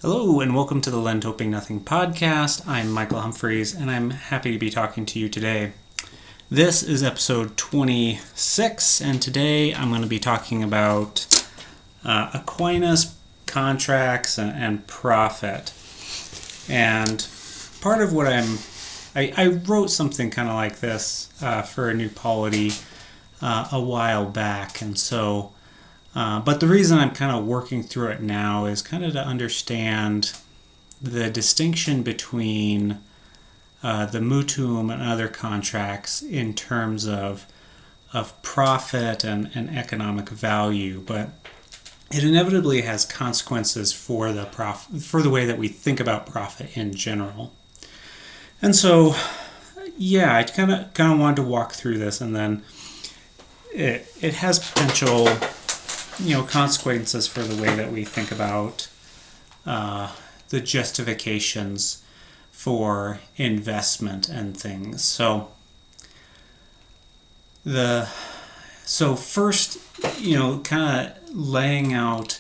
Hello and welcome to the Lent Hoping Nothing podcast. I'm Michael Humphreys and I'm happy to be talking to you today. This is episode 26 and today I'm going to be talking about Aquinas, contracts, and profit. And part of what I wrote something kind of like this for a new polity a while back, and so but the reason I'm kind of working through it now is kind of to understand the distinction between the mutuum and other contracts in terms of profit and economic value. But it inevitably has consequences for the way that we think about profit in general. And so, yeah, I kind of wanted to walk through this, and then it has potential consequences for the way that we think about the justifications for investment and things. So first, kind of laying out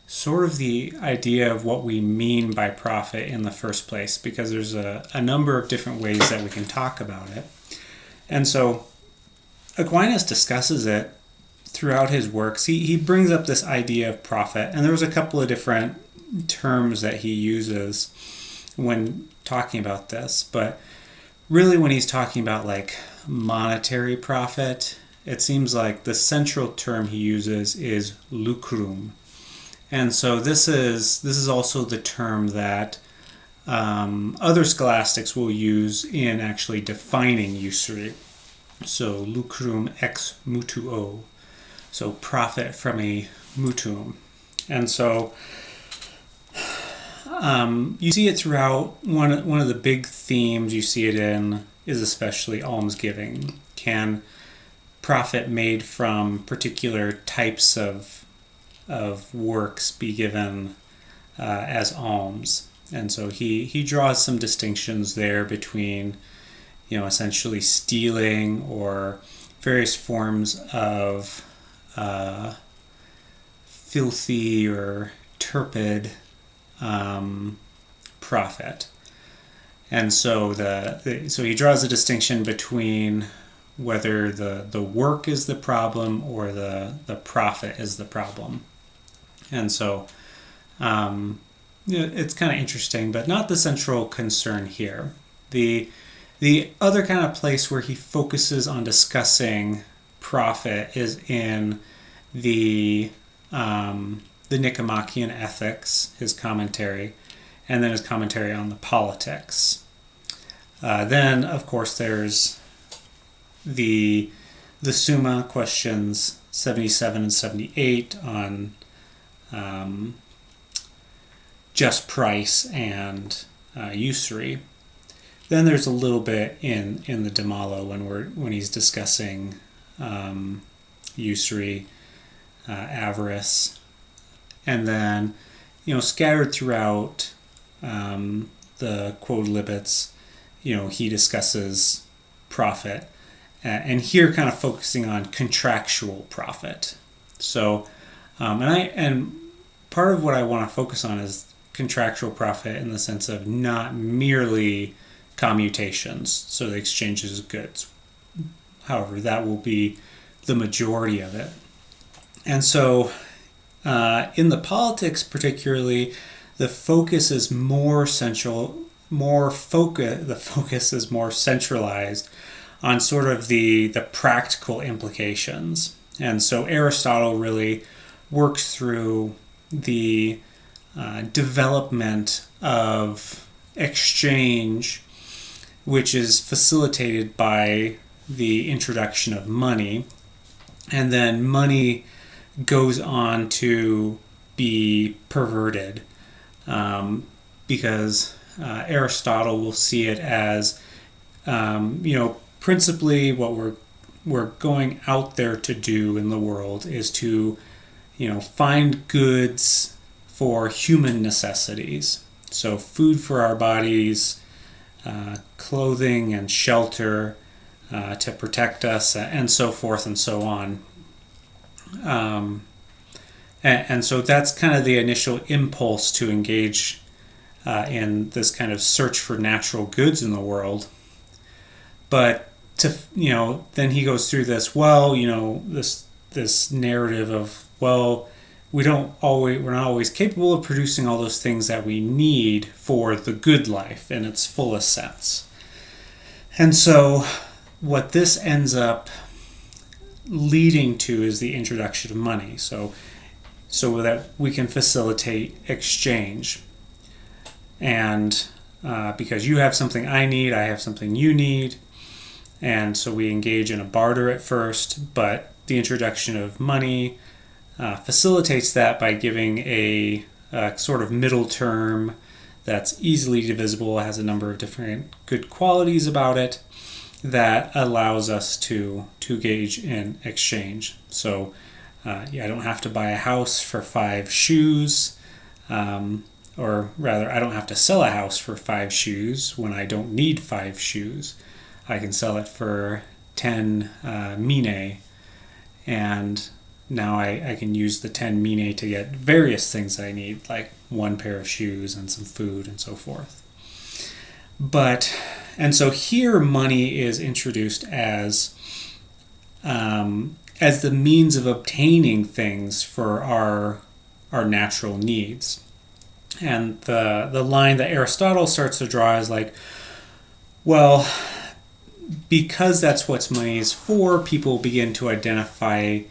sort of the idea of what we mean by profit in the first place, because there's a number of different ways that we can talk about it. And so Aquinas discusses it throughout his works. He brings up this idea of profit, and there was a couple of different terms that he uses when talking about this, but really when he's talking about like monetary profit, it seems like the central term he uses is lucrum. And so this is also the term that other scholastics will use in actually defining usury. So lucrum ex mutuo. So profit from a mutuum. And so you see it throughout. One of the big themes you see it in is especially almsgiving. Can profit made from particular types of works be given as alms? And so he draws some distinctions there between essentially stealing or various forms of filthy or turpid profit. And so so he draws a distinction between whether the work is the problem or the profit is the problem. And so it's kind of interesting, but not the central concern here. The other kind of place where he focuses on discussing profit is in the Nicomachean Ethics, his commentary, and then his commentary on the Politics. Then, of course, there's the Summa, questions 77 and 78 on just price and usury. Then there's a little bit in the De Malo when he's discussing usury, avarice, and then scattered throughout the Quodlibets, he discusses profit, and here kind of focusing on contractual profit. So and part of what I want to focus on is contractual profit in the sense of not merely commutations, so the exchanges of goods. However, that will be the majority of it. And so in the Politics particularly, the focus is more centralized on sort of the practical implications. And so Aristotle really works through the development of exchange, which is facilitated by the introduction of money, and then money goes on to be perverted because Aristotle will see it as principally what we're going out there to do in the world is to find goods for human necessities, so food for our bodies, clothing and shelter to protect us, and so forth and so on. And so that's kind of the initial impulse to engage in this kind of search for natural goods in the world. But then he goes through this, this narrative of, we're not always capable of producing all those things that we need for the good life in its fullest sense. And so what this ends up leading to is the introduction of money, so that we can facilitate exchange. And because you have something I need, I have something you need, and so we engage in a barter at first, but the introduction of money facilitates that by giving a sort of middle term that's easily divisible, has a number of different good qualities about it that allows us to engage in exchange. So I don't have to buy a house for 5 shoes, or rather, I don't have to sell a house for 5 shoes when I don't need 5 shoes. I can sell it for 10 minae, and now I can use the 10 minae to get various things I need, like 1 pair of shoes and some food and so forth. And so here money is introduced as the means of obtaining things for our natural needs. And the line that Aristotle starts to draw is like, well, because that's what money is for, people begin to identify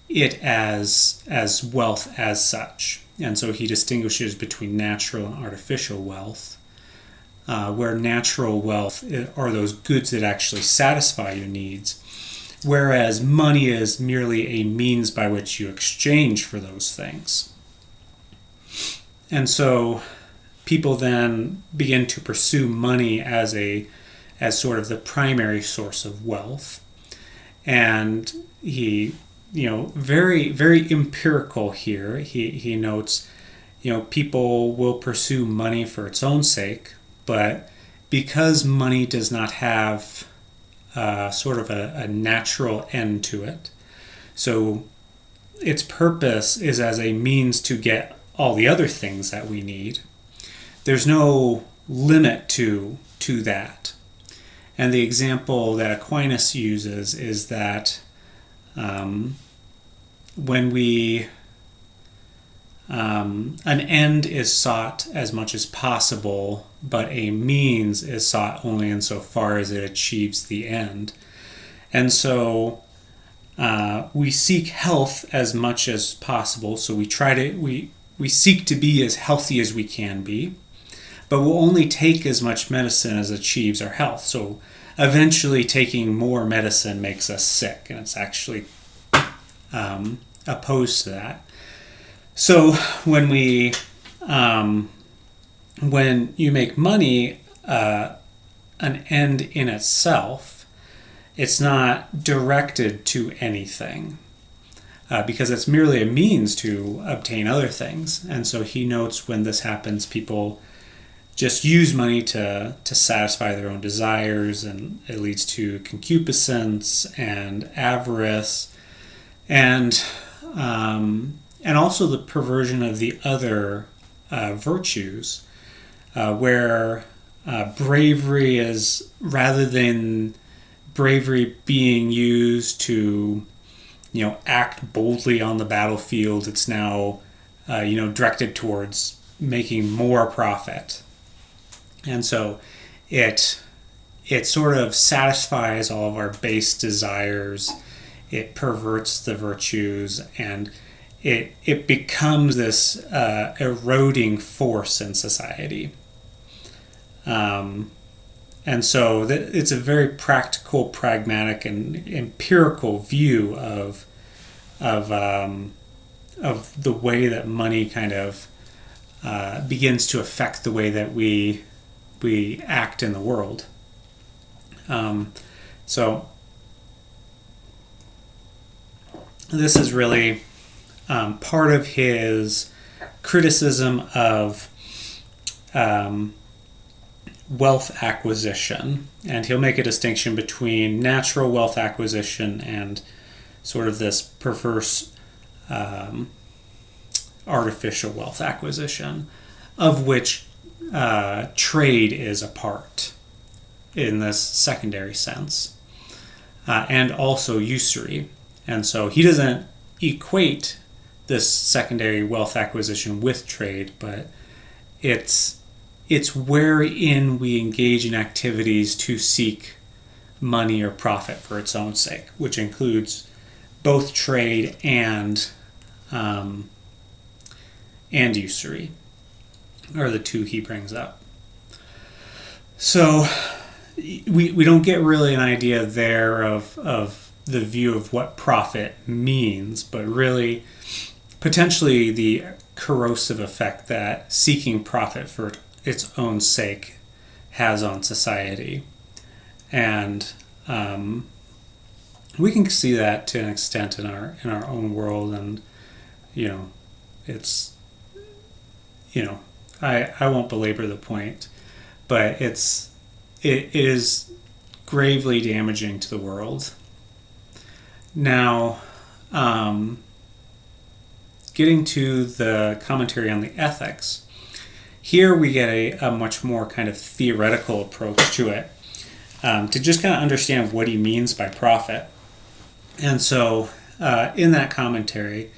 it as wealth as such. And so he distinguishes between natural and artificial wealth, where natural wealth are those goods that actually satisfy your needs, whereas money is merely a means by which you exchange for those things. And so people then begin to pursue money as sort of the primary source of wealth. And he, very, very empirical here. He notes, people will pursue money for its own sake, but because money does not have sort of a natural end to it, so its purpose is as a means to get all the other things that we need, there's no limit to that. And the example that Aquinas uses is that when an end is sought as much as possible, but a means is sought only insofar as it achieves the end. And so we seek health as much as possible, so we seek to be as healthy as we can be, but we'll only take as much medicine as achieves our health. So eventually taking more medicine makes us sick, and it's actually opposed to that. So when you make money an end in itself, it's not directed to anything. Because it's merely a means to obtain other things. And so he notes when this happens, people just use money to satisfy their own desires, and it leads to concupiscence and avarice, and also the perversion of the other virtues, where bravery is, rather than bravery being used to act boldly on the battlefield, it's now, directed towards making more profit. And so it sort of satisfies all of our base desires. It perverts the virtues, and it becomes this eroding force in society. And so it's a very practical, pragmatic, and empirical view of the way that money kind of begins to affect the way that we act in the world. So this is really part of his criticism of wealth acquisition, and he'll make a distinction between natural wealth acquisition and sort of this perverse artificial wealth acquisition, of which trade is a part in this secondary sense, and also usury. And so he doesn't equate this secondary wealth acquisition with trade, but it's wherein we engage in activities to seek money or profit for its own sake, which includes both trade and usury, are the two he brings up. So we don't get really an idea there of the view of what profit means, but really potentially the corrosive effect that seeking profit for its own sake has on society. And we can see that to an extent in our own world, and it's I won't belabor the point, but it is gravely damaging to the world. Now, getting to the commentary on the ethics, here we get a much more kind of theoretical approach to it, to just kind of understand what he means by profit. And so in that commentary,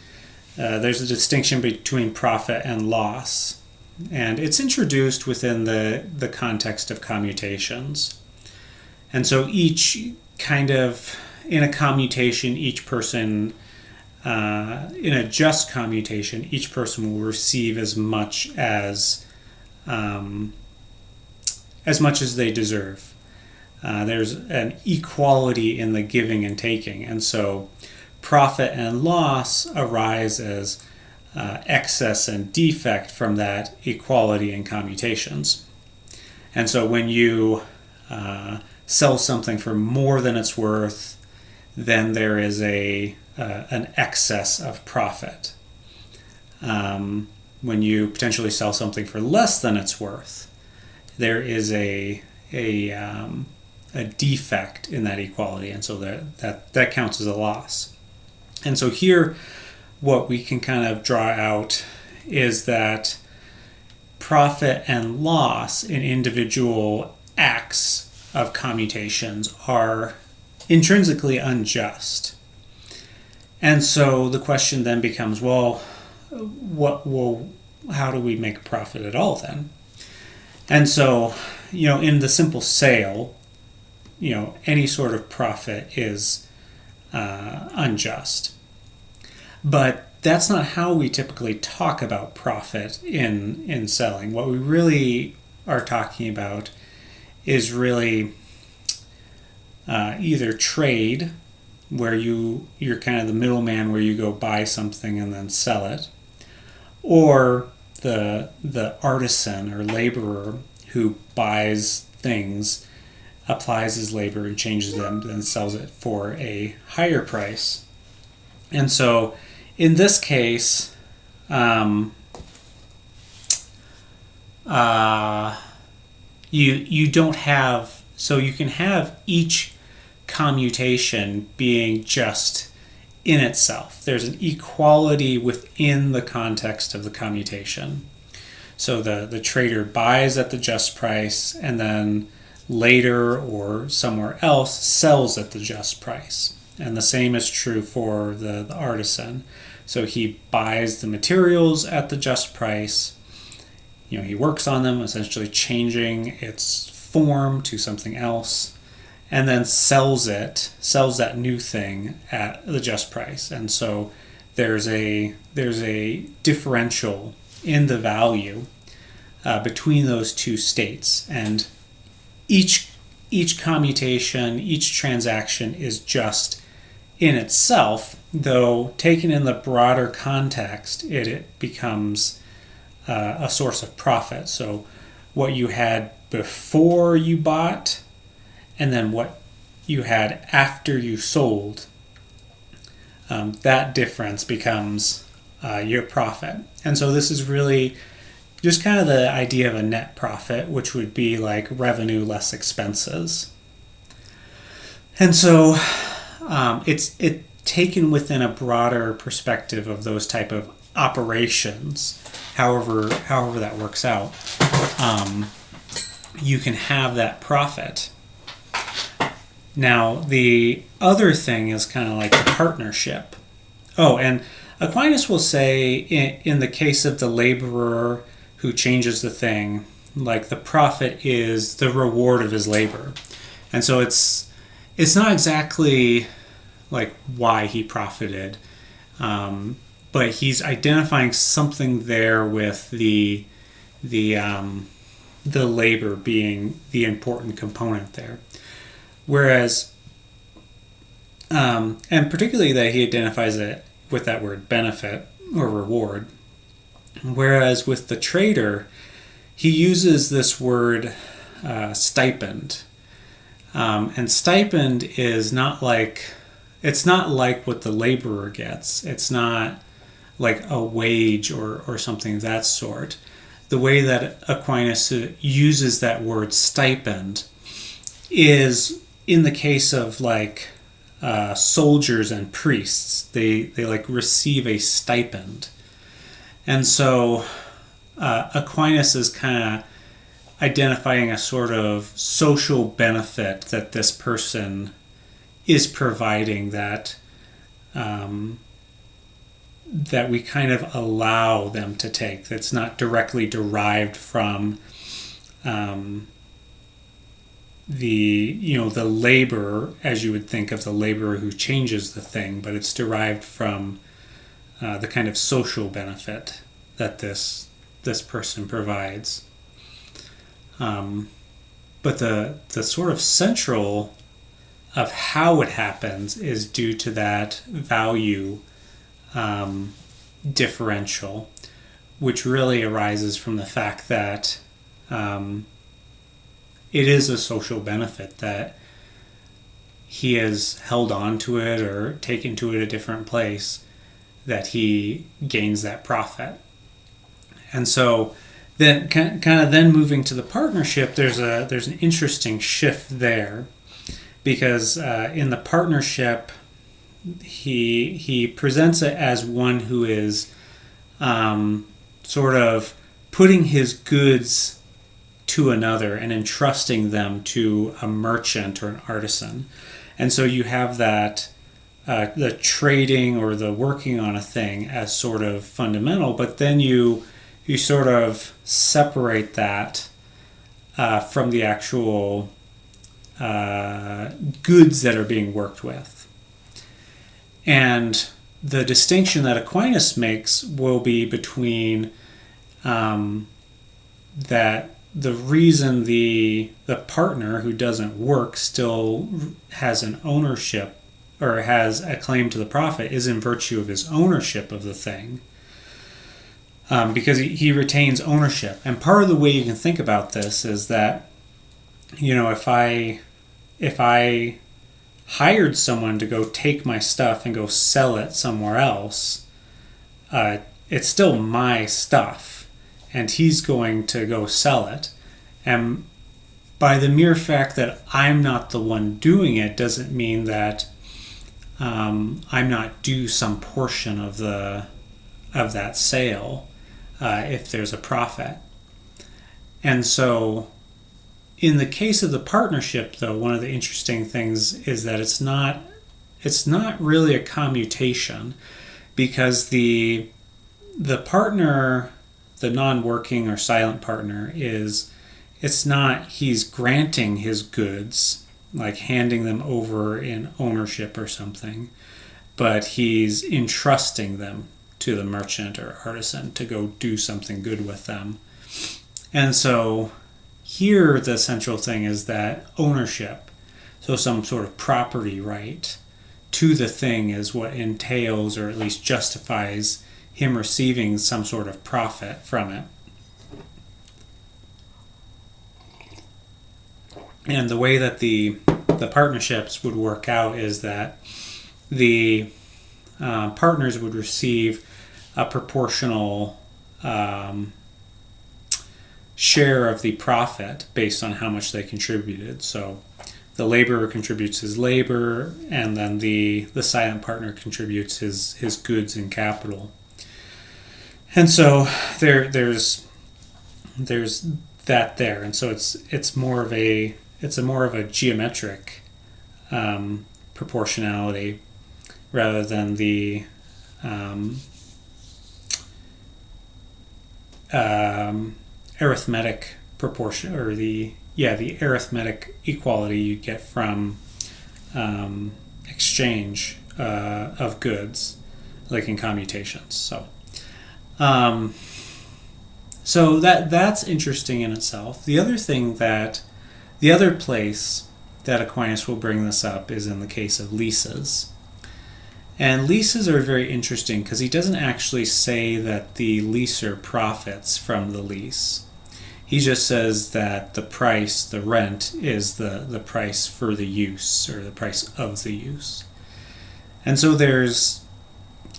there's a distinction between profit and loss, and it's introduced within the context of commutations. And so each kind of, in a commutation, each person, in a just commutation, each person will receive as much as they deserve. There's an equality in the giving and taking, and so profit and loss arise as excess and defect from that equality in commutations. And so when you sell something for more than it's worth, then there is an excess of profit. When you potentially sell something for less than it's worth, there is a defect in that equality, and so that counts as a loss. And so here, what we can kind of draw out is that profit and loss in individual acts of commutations are intrinsically unjust. And so the question then becomes, how do we make a profit at all then? And so, in the simple sale, any sort of profit is unjust. But that's not how we typically talk about profit in selling. What we really are talking about is really either trade, where you're kind of the middleman, where you go buy something and then sell it, or the artisan or laborer who buys things, applies his labor and changes them, then sells it for a higher price. And so in this case, you don't have, so you can have each commutation being just in itself. There's an equality within the context of the commutation. So the trader buys at the just price, and then later or somewhere else sells at the just price. And the same is true for the artisan. So he buys the materials at the just price. He works on them, essentially changing its form to something else, and then sells that new thing at the just price. And so there's a differential in the value between those two states, and each commutation, each transaction is just in itself, though taken in the broader context, it becomes a source of profit. So what you had before you bought, and then what you had after you sold, that difference becomes your profit. And so this is really just kind of the idea of a net profit, which would be like revenue less expenses. And so it's taken within a broader perspective of those type of operations, however that works out, you can have that profit. Now, the other thing is kind of like the partnership. Oh, and Aquinas will say in the case of the laborer who changes the thing, like the profit is the reward of his labor. And so it's not exactly like why he profited, but he's identifying something there with the labor being the important component there. Whereas, and particularly that he identifies it with that word benefit or reward. Whereas with the trader, he uses this word stipend. And stipend is it's not like what the laborer gets. It's not like a wage or something of that sort. The way that Aquinas uses that word stipend is in the case of like soldiers and priests. They like receive a stipend. And so Aquinas is kind of identifying a sort of social benefit that this person is providing that that we kind of allow them to take. That's not directly derived from the labor, as you would think of the laborer who changes the thing, but it's derived from the kind of social benefit that this person provides. But the sort of central of how it happens is due to that value differential, which really arises from the fact that it is a social benefit that he has held on to it or taken to it a different place, that he gains that profit. And so then kind of then moving to the partnership, there's an interesting shift there, because in the partnership he presents it as one who is sort of putting his goods to another and entrusting them to a merchant or an artisan. And so you have that the trading or the working on a thing as sort of fundamental, but then you sort of separate that from the actual goods that are being worked with. And the distinction that Aquinas makes will be between that the reason the partner who doesn't work still has an ownership or has a claim to the profit is in virtue of his ownership of the thing. Because he retains ownership. And part of the way you can think about this is that, if I hired someone to go take my stuff and go sell it somewhere else, it's still my stuff, and he's going to go sell it. And by the mere fact that I'm not the one doing it doesn't mean that I'm not due some portion of that sale if there's a profit. And so in the case of the partnership, though, one of the interesting things is that it's not really a commutation, because the partner, the non-working or silent partner, it's not he's granting his goods, like handing them over in ownership or something, but he's entrusting them to the merchant or artisan to go do something good with them. And so here the central thing is that ownership, so some sort of property right to the thing, is what entails or at least justifies him receiving some sort of profit from it. And the way that the partnerships would work out is that the partners would receive a proportional share of the profit based on how much they contributed. So the laborer contributes his labor, and then the silent partner contributes his goods and capital. And so there's that there, and so it's more of a geometric proportionality rather than the arithmetic proportion, or the arithmetic equality you get from exchange of goods, like in commutations. So that's interesting in itself. The other place that Aquinas will bring this up is in the case of leases. And leases are very interesting because he doesn't actually say that the leaser profits from the lease. He just says that the price, the rent, is the price for the use, or the price of the use. And so there's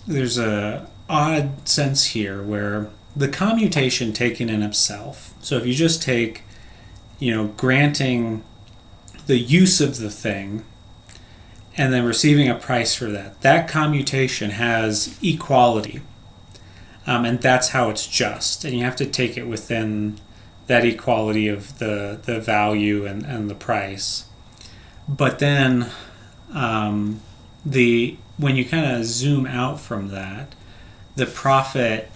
a odd sense here where the commutation taken in itself, so if you just take, granting the use of the thing and then receiving a price for that commutation has equality, and that's how it's just, and you have to take it within that equality of the value and the price. But then when you kind of zoom out from that, the profit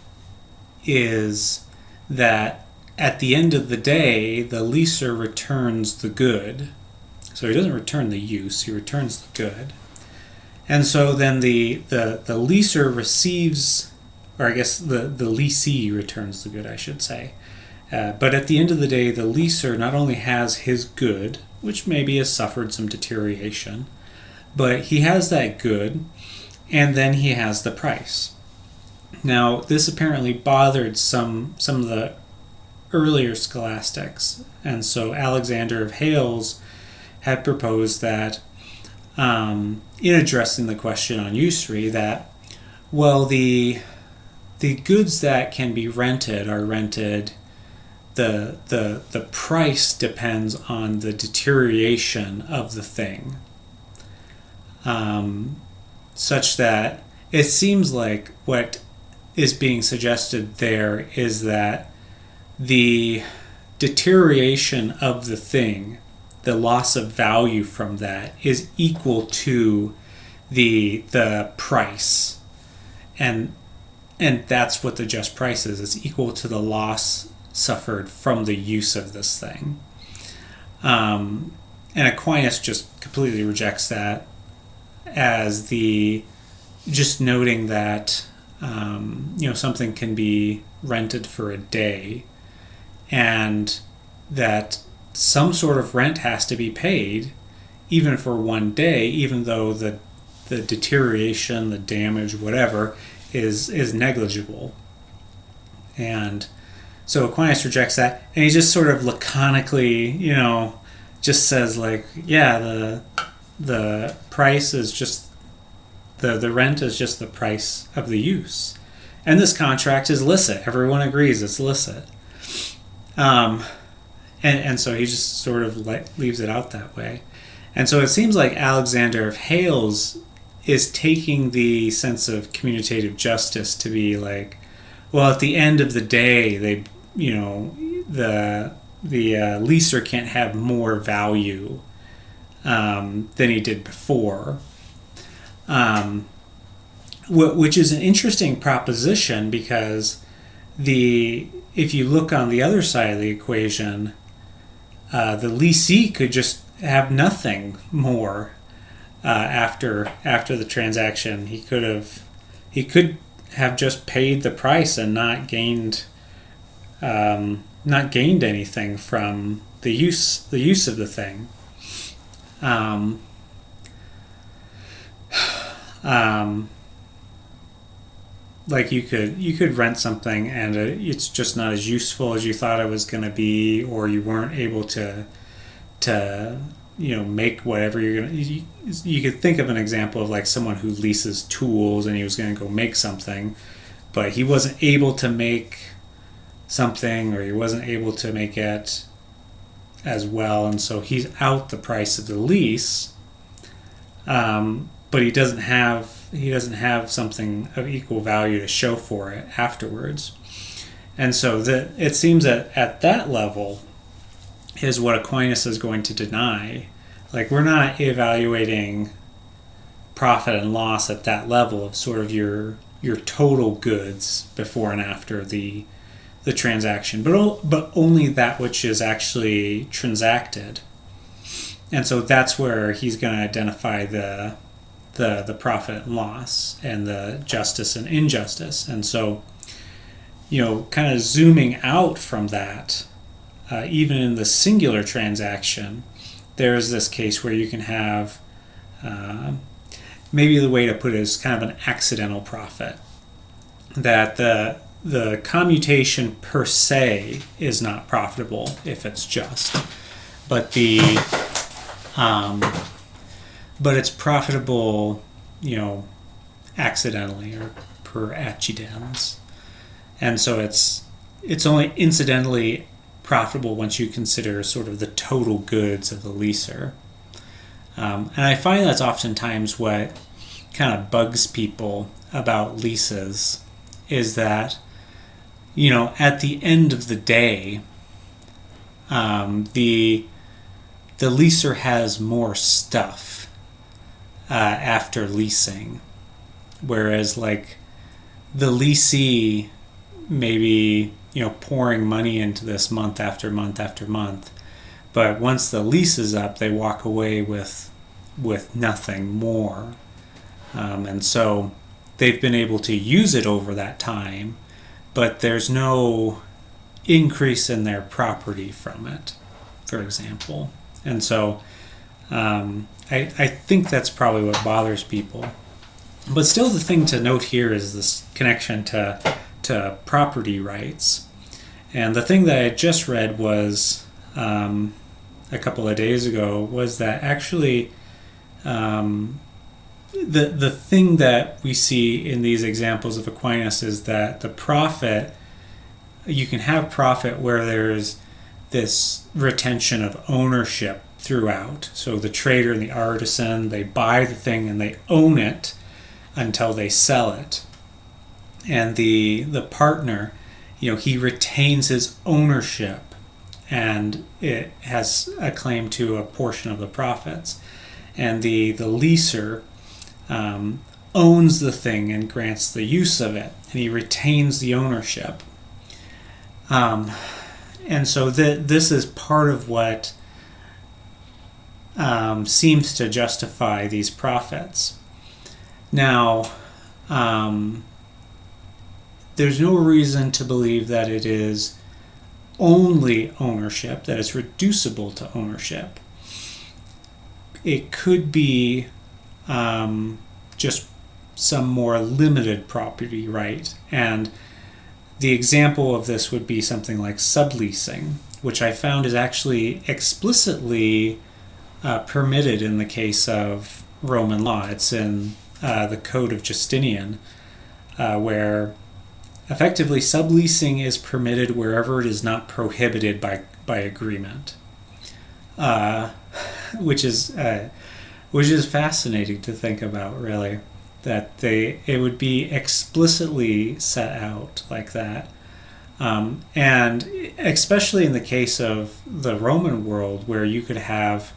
is that at the end of the day, the leaser returns the good. So he doesn't return the use, he returns the good. And so then the leaser receives, or I guess the leasee returns the good, I should say. But at the end of the day, the leaser not only has his good, which maybe has suffered some deterioration, but he has that good, and then he has the price. Now, this apparently bothered some of the earlier scholastics, and so Alexander of Hales had proposed that, in addressing the question on usury, that, well, the goods that can be rented are rented. The price depends on the deterioration of the thing, such that it seems like what is being suggested there is that the deterioration of the thing, the loss of value from that, is equal to the price, and that's what the just price is. It's equal to the loss suffered from the use of this thing. And Aquinas just completely rejects that, as just noting that something can be rented for a day, and that some sort of rent has to be paid even for one day, even though the deterioration, the damage, whatever, is negligible. And so Aquinas rejects that, and he just sort of laconically, just says, like, yeah, the price is just, the rent is just the price of the use. And this contract is licit. Everyone agrees it's licit. And so he just sort of leaves it out that way. And so it seems like Alexander of Hales is taking the sense of commutative justice to be like, well, at the end of the day, the leaser can't have more value than he did before, which is an interesting proposition, because if you look on the other side of the equation, the leasee could just have nothing more after the transaction. He could have just paid the price and not gained anything from the use of the thing. Like you could rent something and it's just not as useful as you thought it was going to be, or you weren't able to make whatever you're going to. You could think of an example of like someone who leases tools and he was going to go make something, but he wasn't able to make something, or he wasn't able to make it as well, and so he's out the price of the lease, but he doesn't have have something of equal value to show for it afterwards. And so it seems that at that level is what Aquinas is going to deny. Like, we're not evaluating profit and loss at that level of sort of your total goods before and after the transaction, but only that which is actually transacted. And so that's where he's going to identify the profit and loss and the justice and injustice. And so, kind of zooming out from that, even in the singular transaction, there's this case where you can have, maybe the way to put it is kind of an accidental profit, that the commutation per se is not profitable if it's just, but but it's profitable, accidentally or per accidens. And so it's only incidentally profitable once you consider sort of the total goods of the leaser. And I find that's oftentimes what kind of bugs people about leases, is that, at the end of the day, the leaser has more stuff after leasing, whereas like the leasee maybe pouring money into this month after month after month, but once the lease is up, they walk away with nothing more, and so they've been able to use it over that time, but there's no increase in their property from it, for example. And so I think that's probably what bothers people. But still, the thing to note here is this connection to property rights. And the thing that I just read was, a couple of days ago, was that actually the thing that we see in these examples of Aquinas is that the profit, you can have profit where there's this retention of ownership throughout. So the trader and the artisan, they buy the thing and they own it until they sell it. And the partner, he retains his ownership and it has a claim to a portion of the profits. And the leaser owns the thing and grants the use of it, and he retains the ownership. And so this is part of what seems to justify these profits. Now, there's no reason to believe that it is only ownership, that it's reducible to ownership. It could be just some more limited property right. And the example of this would be something like subleasing, which I found is actually explicitly permitted in the case of Roman law. It's in the Code of Justinian, where effectively subleasing is permitted wherever it is not prohibited by agreement, which is fascinating to think about, really, that it would be explicitly set out like that. And especially in the case of the Roman world, where you could have,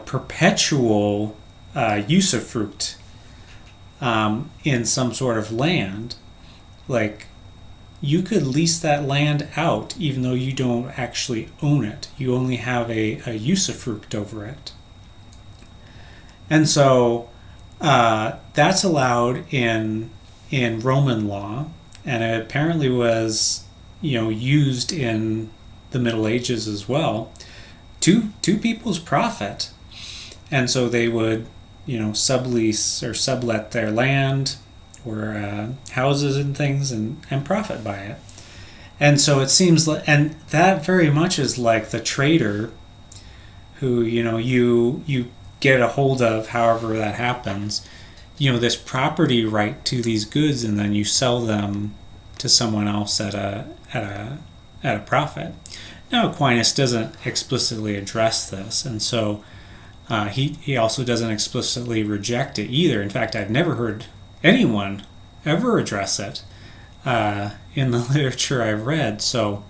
perpetual usufruct in some sort of land. Like, you could lease that land out even though you don't actually own it. You only have a usufruct over it. And so that's allowed in Roman law, and it apparently was used in the Middle Ages as well, to people's profit. And so they would sublease or sublet their land or houses and things and profit by it. And so it seems like, and that very much is like the trader who you get a hold of, however that happens, this property right to these goods, and then you sell them to someone else at a profit. Now, Aquinas doesn't explicitly address this, and so He also doesn't explicitly reject it either. In fact, I've never heard anyone ever address it in the literature I've read. So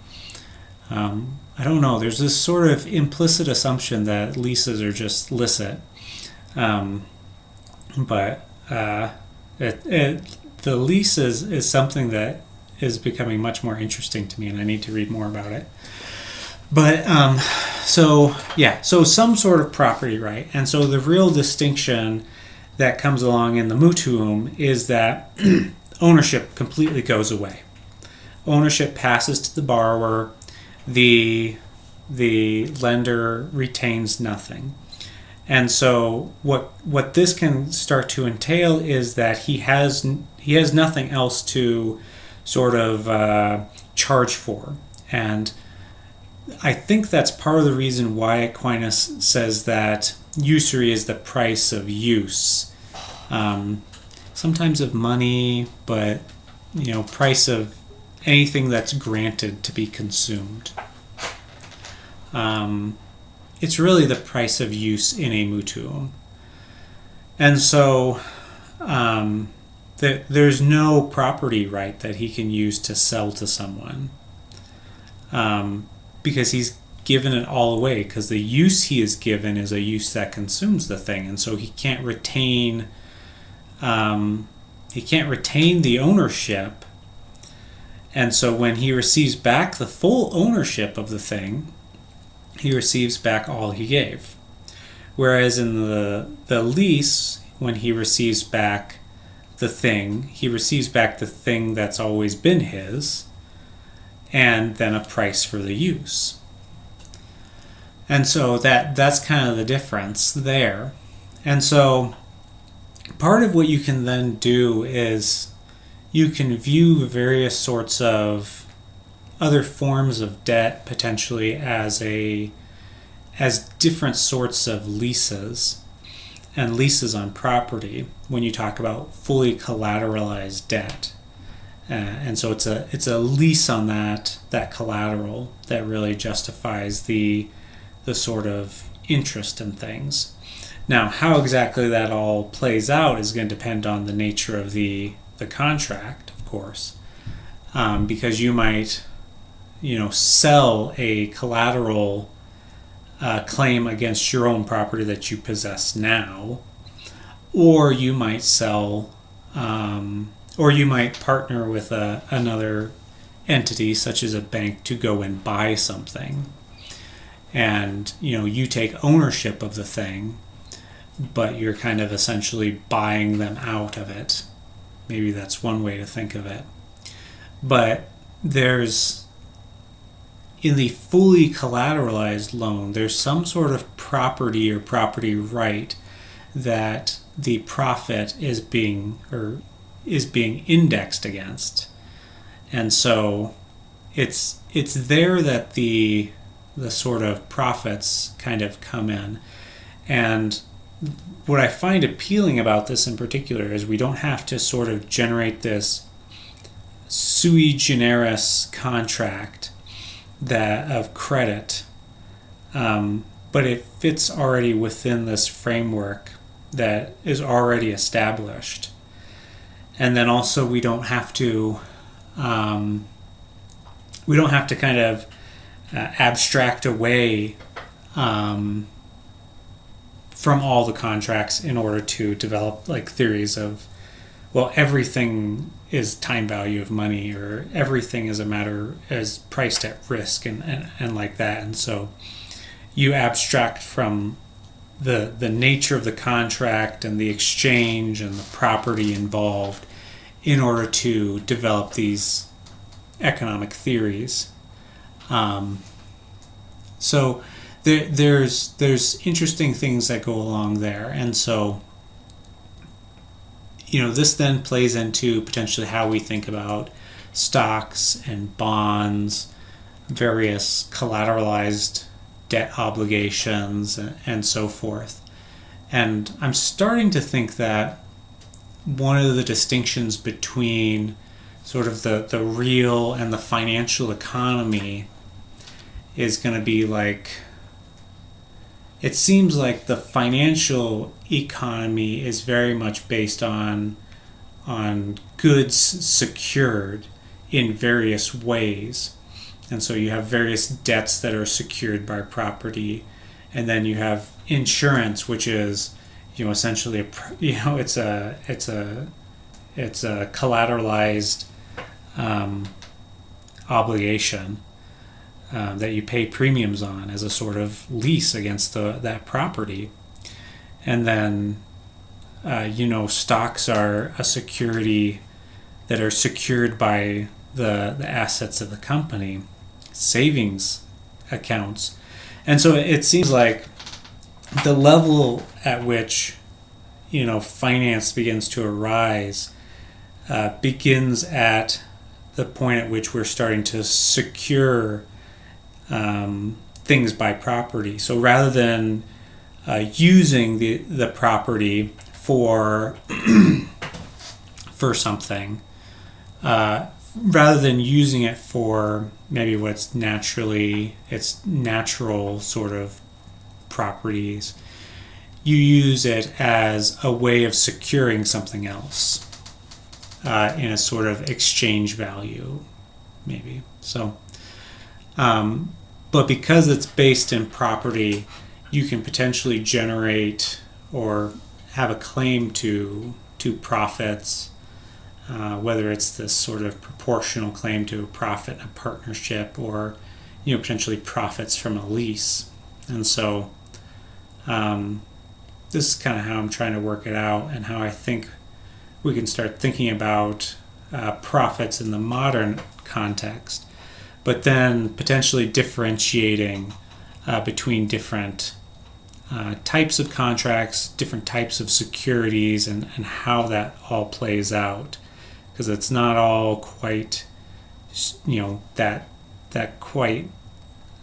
I don't know. There's this sort of implicit assumption that leases are just licit, but the lease is something that is becoming much more interesting to me, and I need to read more about it. But so some sort of property right, and so the real distinction that comes along in the mutuum is that ownership completely goes away. Ownership passes to the borrower. The lender retains nothing. And so what this can start to entail is that he has nothing else to sort of charge for. And I think that's part of the reason why Aquinas says that usury is the price of use. Sometimes of money, but price of anything that's granted to be consumed. It's really the price of use in a mutuum. And so there's no property right that he can use to sell to someone, because he's given it all away, because the use he is given is a use that consumes the thing, and so he can't retain the ownership. And so when he receives back the full ownership of the thing, he receives back all he gave. Whereas in the lease, when he receives back the thing, he receives back the thing that's always been his, and then a price for the use. And so that's kind of the difference there. And so part of what you can then do is you can view various sorts of other forms of debt potentially as different sorts of leases and leases on property when you talk about fully collateralized debt. And so it's a lease on that collateral that really justifies the sort of interest in things. Now, how exactly that all plays out is going to depend on the nature of the contract, of course, because you might sell a collateral claim against your own property that you possess now, or you might sell, or you might partner with another entity such as a bank to go and buy something, and you take ownership of the thing, but you're kind of essentially buying them out of it. Maybe that's one way to think of it. But in the fully collateralized loan, there's some sort of property or property right that the profit is being indexed against. And so it's there that the sort of profits kind of come in. And what I find appealing about this in particular is we don't have to sort of generate this sui generis contract of credit, but it fits already within this framework that is already established. And then also we don't have to kind of abstract away from all the contracts in order to develop like theories of, well, everything is time value of money, or everything is priced at risk, and like that. And so you abstract from the nature of the contract and the exchange and the property involved in order to develop these economic theories. So there's interesting things that go along there. And so this then plays into potentially how we think about stocks and bonds, various collateralized debt obligations, and so forth. And I'm starting to think that one of the distinctions between sort of the real and the financial economy is going to be like, it seems like the financial economy is very much based on goods secured in various ways. And so you have various debts that are secured by property, and then you have insurance, which is, essentially it's a collateralized obligation that you pay premiums on as a sort of lease against that property. And then stocks are a security that are secured by the assets of the company, savings accounts. And so it seems like the level at which finance begins to arise begins at the point at which we're starting to secure things by property. So rather than using the property for something, rather than using it for maybe what's its natural sort of properties, you use it as a way of securing something else in a sort of exchange value, maybe. So, but because it's based in property, you can potentially generate or have a claim to profits, whether it's this sort of proportional claim to a profit in a partnership, or potentially profits from a lease. And so this is kind of how I'm trying to work it out, and how I think we can start thinking about profits in the modern context, but then potentially differentiating between different types of contracts, different types of securities, and how that all plays out, because it's not all quite that quite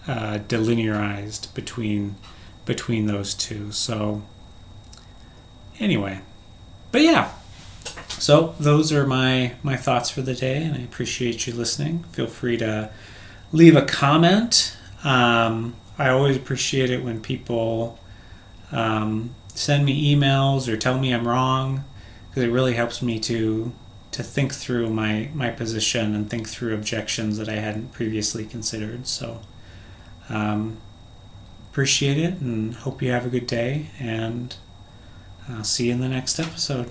delinearized between those two. So anyway, but yeah, so those are my thoughts for the day, and I appreciate you listening. Feel free to leave a comment. I always appreciate it when people send me emails or tell me I'm wrong, because it really helps me to think through my position and think through objections that I hadn't previously considered. So appreciate it, and hope you have a good day, and I'll see you in the next episode.